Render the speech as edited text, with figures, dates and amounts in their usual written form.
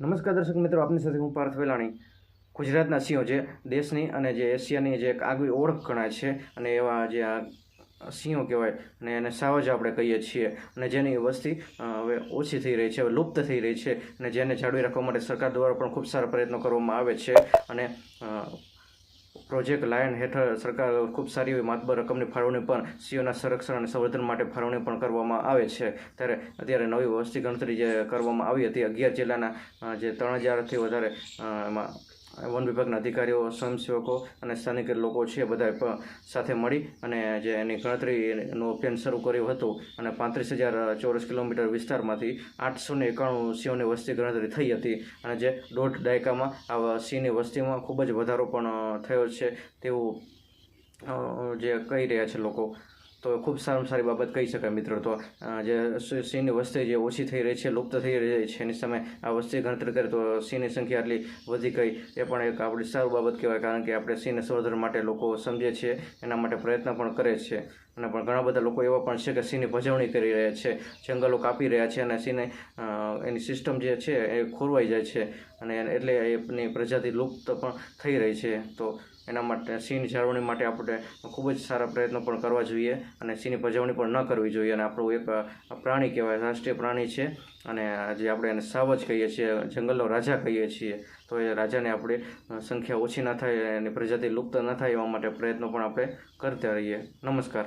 નમસ્કાર દર્શક મિત્રો, આપની સાથે હું પાર્થ વેલાણી. ગુજરાતના સિંહો જે દેશની અને જે એશિયાની જે એક આગવી ઓળખ ગણાય છે અને એવા જે આ સિંહો કહેવાય અને એને સાવજ આપણે કહીએ છીએ અને જેની વસ્તી હવે ઓછી થઈ રહી છે, હવે લુપ્ત થઈ રહી છે અને જેને જાળવી રાખવા માટે સરકાર દ્વારા પણ ખૂબ સારા પ્રયત્નો કરવામાં આવે છે અને પ્રોજેક્ટ લાયન હેઠળ સરકાર ખૂબ સારી એવી માતબર રકમની ફાળવણી પણ સિંહોના સંરક્ષણ અને સંવર્ધન માટે ફાળવણી પણ કરવામાં આવે છે. ત્યારે અત્યારે નવી વસ્તી ગણતરી જે કરવામાં આવી હતી 11 જિલ્લાના જે 3000થી વધારે એમાં વન વિભાગના અધિકારીઓ, સ્વયંસેવકો અને સ્થાનિક લોકો છે બધા સાથે મળી અને જે એની ગણતરીનું અભિયાન શરૂ કર્યું હતું અને 35,000 ચોરસ કિલોમીટર વિસ્તારમાંથી 891 સિંહોની વસ્તી ગણતરી થઈ હતી અને જે દોઢ દાયકામાં આ સિંહની વસ્તીમાં ખૂબ જ વધારો પણ થયો છે તેવું જે કહી રહ્યા છે લોકો. તો ખૂબ સારામાં સારી બાબત કહી શકાય મિત્રો. તો જે સિંહની વસ્તી જે ઓછી થઈ રહી છે, લુપ્ત થઈ રહી છે, એની સામે આ વસ્તી ગણતરી કરીએ તો સિંહની સંખ્યા આટલી વધી ગઈ એ પણ એક આપણી સારી બાબત કહેવાય, કારણ કે આપણે સિંહને સંવર્ધન માટે લોકો સમજે છે, એના માટે પ્રયત્ન પણ કરે છે અને પણ ઘણા બધા લોકો એવા પણ છે કે સિંહની ભજવણી કરી રહ્યા છે, જંગલો કાપી રહ્યા છે અને સિંહને એની સિસ્ટમ જે છે એ ખોરવાઈ જાય છે અને એટલે એની પ્રજાતિ લુપ્ત પણ થઈ રહી છે. તો એના માટે સિંહની જાળવણી માટે આપણે ખૂબ જ સારા પ્રયત્નો પણ કરવા જોઈએ અને સિંહની ભજવણી પણ ન કરવી જોઈએ. અને આપણું એક પ્રાણી કહેવાય, રાષ્ટ્રીય પ્રાણી છે અને જે આપણે એને સાવજ કહીએ છીએ, જંગલનો રાજા કહીએ છીએ. તો એ રાજાને આપણે સંખ્યા ઓછી ના થાય, એની પ્રજાતિ લુપ્ત ન થાય એવા માટે પ્રયત્નો પણ આપણે કરતા રહીએ. નમસ્કાર.